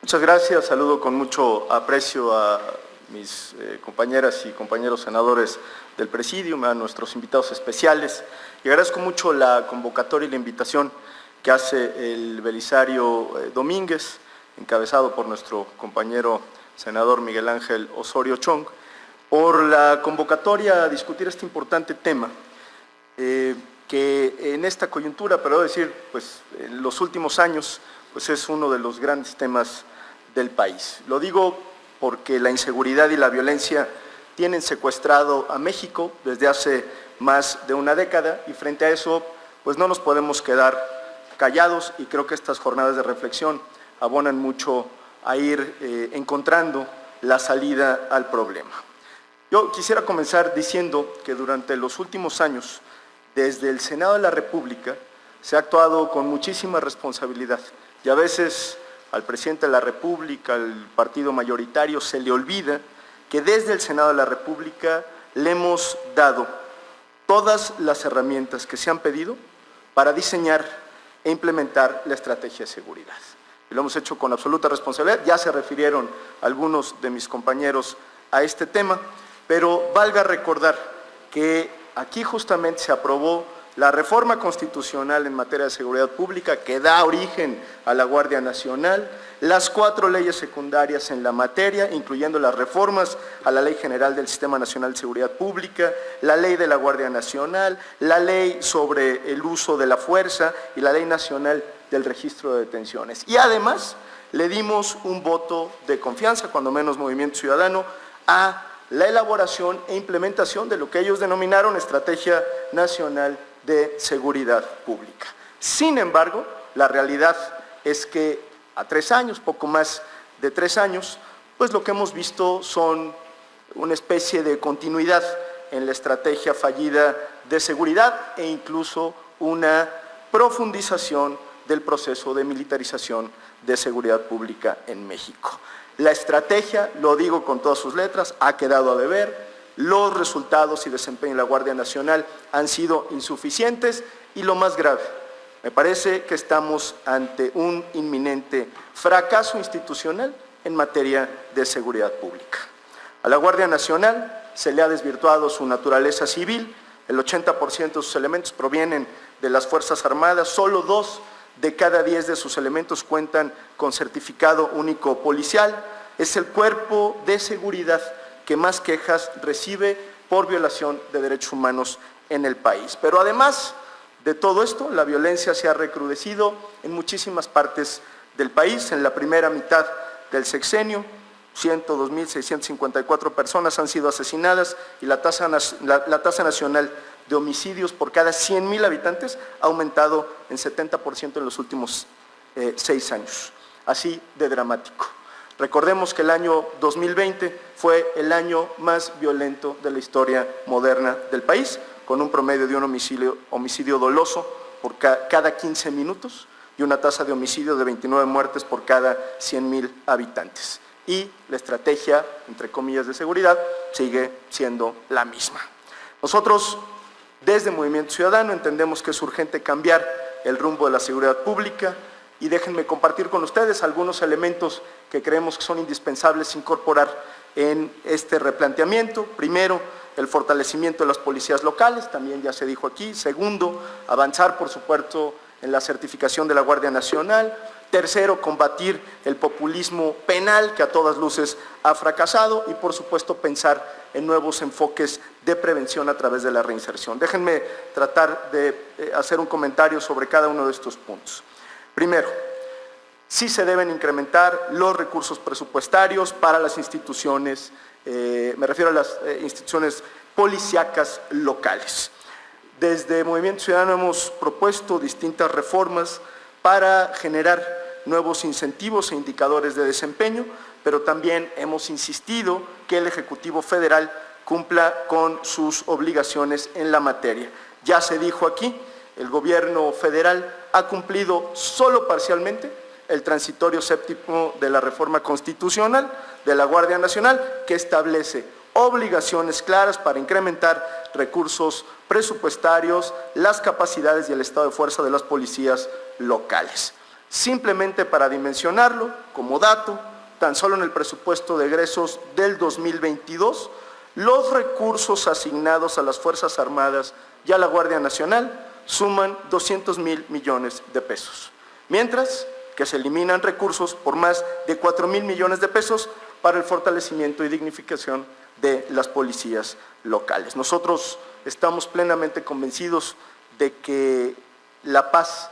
Muchas gracias, saludo con mucho aprecio a mis compañeras y compañeros senadores del Presidium, a nuestros invitados especiales, y agradezco mucho la convocatoria y la invitación que hace el Belisario Domínguez, encabezado por nuestro compañero senador Miguel Ángel Osorio Chong, por la convocatoria a discutir este importante tema, que en esta coyuntura, pero debo decir, pues en los últimos años, pues es uno de los grandes temas del país. Lo digo porque la inseguridad y la violencia tienen secuestrado a México desde hace más de una década y frente a eso, pues no nos podemos quedar callados y creo que estas jornadas de reflexión abonan mucho a ir encontrando la salida al problema. Yo quisiera comenzar diciendo que durante los últimos años, desde el Senado de la República, se ha actuado con muchísima responsabilidad y a veces al presidente de la República, al partido mayoritario, se le olvida que desde el Senado de la República le hemos dado todas las herramientas que se han pedido para diseñar e implementar la estrategia de seguridad. Y lo hemos hecho con absoluta responsabilidad, ya se refirieron algunos de mis compañeros a este tema, pero valga recordar que aquí justamente se aprobó la reforma constitucional en materia de seguridad pública que da origen a la Guardia Nacional, las 4 leyes secundarias en la materia, incluyendo las reformas a la Ley General del Sistema Nacional de Seguridad Pública, la Ley de la Guardia Nacional, la Ley sobre el uso de la fuerza y la Ley Nacional del Registro de Detenciones. Y además le dimos un voto de confianza, cuando menos Movimiento Ciudadano, a la elaboración e implementación de lo que ellos denominaron Estrategia Nacional de Seguridad Pública. Sin embargo, la realidad es que a 3 años, poco más de 3 años, pues lo que hemos visto son una especie de continuidad en la estrategia fallida de seguridad e incluso una profundización del proceso de militarización de seguridad pública en México. La estrategia, lo digo con todas sus letras, ha quedado a deber. Los resultados y desempeño de la Guardia Nacional han sido insuficientes y lo más grave, me parece que estamos ante un inminente fracaso institucional en materia de seguridad pública. A la Guardia Nacional se le ha desvirtuado su naturaleza civil, el 80% de sus elementos provienen de las Fuerzas Armadas, solo 2 de cada 10 de sus elementos cuentan con certificado único policial, es el cuerpo de seguridad que más quejas recibe por violación de derechos humanos en el país. Pero además de todo esto, la violencia se ha recrudecido en muchísimas partes del país. En la primera mitad del sexenio, 102.654 personas han sido asesinadas y la tasa nacional de homicidios por cada 100.000 habitantes ha aumentado en 70% en los últimos 6 años. Así de dramático. Recordemos que el año 2020 fue el año más violento de la historia moderna del país, con un promedio de un homicidio doloso por cada 15 minutos y una tasa de homicidio de 29 muertes por cada 100.000 habitantes. Y la estrategia, entre comillas, de seguridad sigue siendo la misma. Nosotros, desde Movimiento Ciudadano, entendemos que es urgente cambiar el rumbo de la seguridad pública, y déjenme compartir con ustedes algunos elementos que creemos que son indispensables incorporar en este replanteamiento. Primero, el fortalecimiento de las policías locales, también ya se dijo aquí. Segundo, avanzar, por supuesto, en la certificación de la Guardia Nacional. Tercero, combatir el populismo penal que a todas luces ha fracasado y, por supuesto, pensar en nuevos enfoques de prevención a través de la reinserción. Déjenme tratar de hacer un comentario sobre cada uno de estos puntos. Primero, sí se deben incrementar los recursos presupuestarios para las instituciones, me refiero a las instituciones policíacas locales. Desde Movimiento Ciudadano hemos propuesto distintas reformas para generar nuevos incentivos e indicadores de desempeño, pero también hemos insistido que el Ejecutivo Federal cumpla con sus obligaciones en la materia. Ya se dijo aquí, el gobierno federal ha cumplido solo parcialmente el transitorio séptimo de la reforma constitucional de la Guardia Nacional, que establece obligaciones claras para incrementar recursos presupuestarios, las capacidades y el estado de fuerza de las policías locales. Simplemente para dimensionarlo, como dato, tan solo en el presupuesto de egresos del 2022, los recursos asignados a las Fuerzas Armadas y a la Guardia Nacional suman 200,000 millones de pesos, mientras que se eliminan recursos por más de 4,000 millones de pesos para el fortalecimiento y dignificación de las policías locales. Nosotros estamos plenamente convencidos de que la paz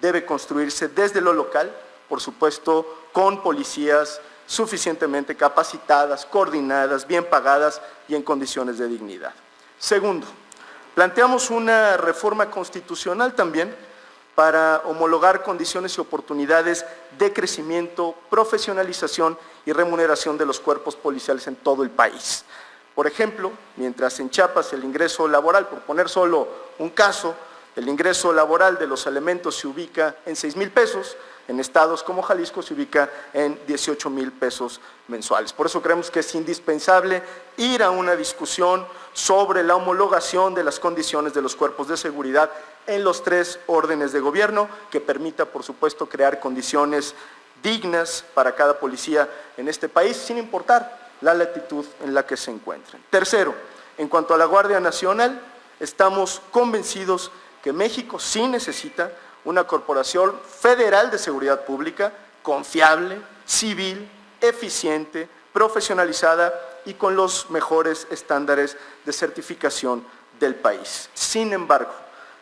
debe construirse desde lo local, por supuesto, con policías suficientemente capacitadas, coordinadas, bien pagadas y en condiciones de dignidad. Segundo, planteamos una reforma constitucional también para homologar condiciones y oportunidades de crecimiento, profesionalización y remuneración de los cuerpos policiales en todo el país. Por ejemplo, mientras en Chiapas el ingreso laboral, por poner solo un caso, el ingreso laboral de los elementos se ubica en 6,000 pesos, en estados como Jalisco se ubica en 18,000 pesos mensuales. Por eso creemos que es indispensable ir a una discusión sobre la homologación de las condiciones de los cuerpos de seguridad en los 3 órdenes de gobierno, que permita, por supuesto, crear condiciones dignas para cada policía en este país, sin importar la latitud en la que se encuentren. Tercero, en cuanto a la Guardia Nacional, estamos convencidos que México sí necesita una corporación federal de seguridad pública confiable, civil, eficiente, profesionalizada y con los mejores estándares de certificación del país. Sin embargo,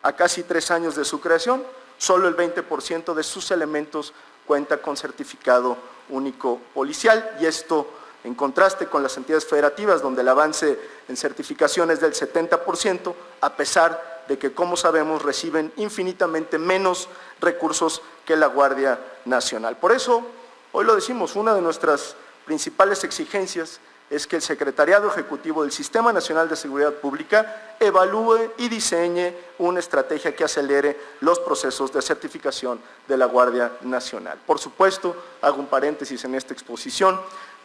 a casi 3 años de su creación, solo el 20% de sus elementos cuenta con certificado único policial, y esto en contraste con las entidades federativas, donde el avance en certificación es del 70%, a pesar de que, como sabemos, reciben infinitamente menos recursos que la Guardia Nacional. Por eso, hoy lo decimos, una de nuestras principales exigencias es que el Secretariado Ejecutivo del Sistema Nacional de Seguridad Pública evalúe y diseñe una estrategia que acelere los procesos de certificación de la Guardia Nacional. Por supuesto, hago un paréntesis en esta exposición,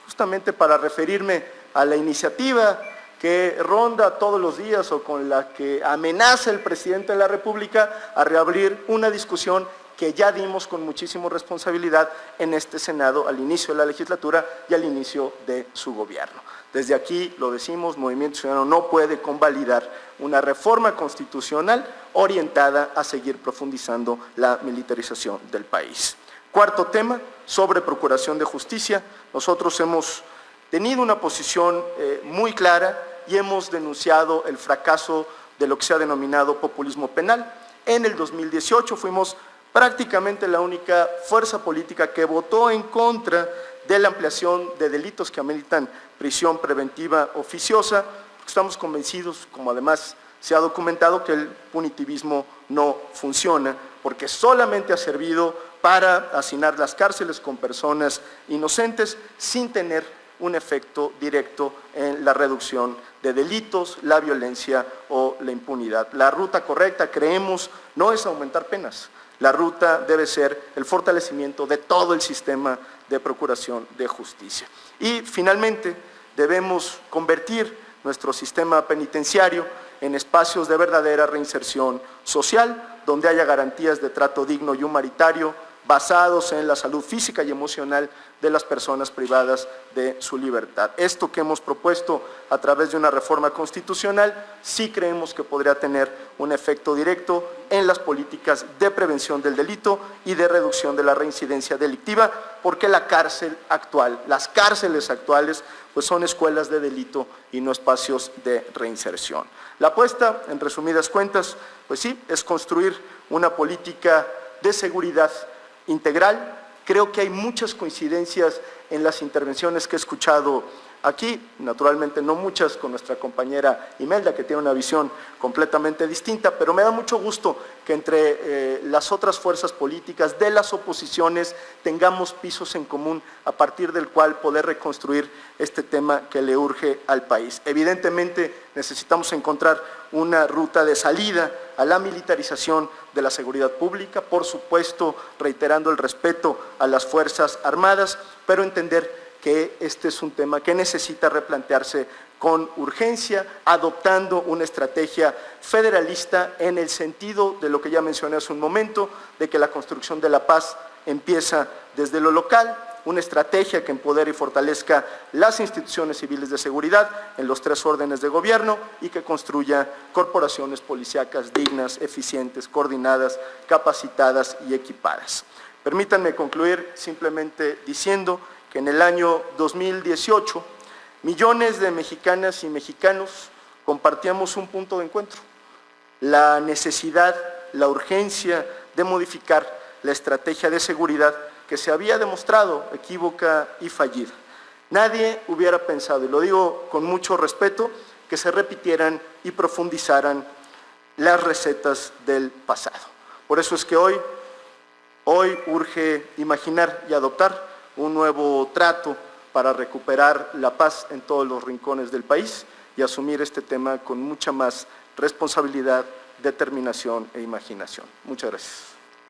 justamente para referirme a la iniciativa que ronda todos los días o con la que amenaza el presidente de la República a reabrir una discusión que ya dimos con muchísima responsabilidad en este Senado al inicio de la legislatura y al inicio de su gobierno. Desde aquí lo decimos, Movimiento Ciudadano no puede convalidar una reforma constitucional orientada a seguir profundizando la militarización del país. Cuarto tema, sobre procuración de justicia. Nosotros hemos tenido una posición muy clara y hemos denunciado el fracaso de lo que se ha denominado populismo penal. En el 2018 fuimos prácticamente la única fuerza política que votó en contra de la ampliación de delitos que ameritan prisión preventiva oficiosa. Estamos convencidos, como además se ha documentado, que el punitivismo no funciona, porque solamente ha servido para hacinar las cárceles con personas inocentes sin tener un efecto directo en la reducción de delitos, la violencia o la impunidad. La ruta correcta, creemos, no es aumentar penas. La ruta debe ser el fortalecimiento de todo el sistema de procuración de justicia. Y finalmente, debemos convertir nuestro sistema penitenciario en espacios de verdadera reinserción social, donde haya garantías de trato digno y humanitario, basados en la salud física y emocional de las personas privadas de su libertad. Esto que hemos propuesto a través de una reforma constitucional, sí creemos que podría tener un efecto directo en las políticas de prevención del delito y de reducción de la reincidencia delictiva, porque la cárcel actual, las cárceles actuales, pues son escuelas de delito y no espacios de reinserción. La apuesta, en resumidas cuentas, pues sí, es construir una política de seguridad integral. Creo que hay muchas coincidencias en las intervenciones que he escuchado aquí, naturalmente no muchas con nuestra compañera Imelda, que tiene una visión completamente distinta, pero me da mucho gusto que entre las otras fuerzas políticas de las oposiciones tengamos pisos en común a partir del cual poder reconstruir este tema que le urge al país. Evidentemente necesitamos encontrar una ruta de salida a la militarización de la seguridad pública, por supuesto reiterando el respeto a las Fuerzas Armadas, pero entender que este es un tema que necesita replantearse con urgencia, adoptando una estrategia federalista en el sentido de lo que ya mencioné hace un momento, de que la construcción de la paz empieza desde lo local, una estrategia que empodere y fortalezca las instituciones civiles de seguridad en los 3 órdenes de gobierno y que construya corporaciones policíacas dignas, eficientes, coordinadas, capacitadas y equipadas. Permítanme concluir simplemente diciendo que en el año 2018 millones de mexicanas y mexicanos compartíamos un punto de encuentro: la necesidad, la urgencia de modificar la estrategia de seguridad que se había demostrado equívoca y fallida. Nadie hubiera pensado, y lo digo con mucho respeto, que se repitieran y profundizaran las recetas del pasado. Por eso es que hoy urge imaginar y adoptar un nuevo trato para recuperar la paz en todos los rincones del país y asumir este tema con mucha más responsabilidad, determinación e imaginación. Muchas gracias.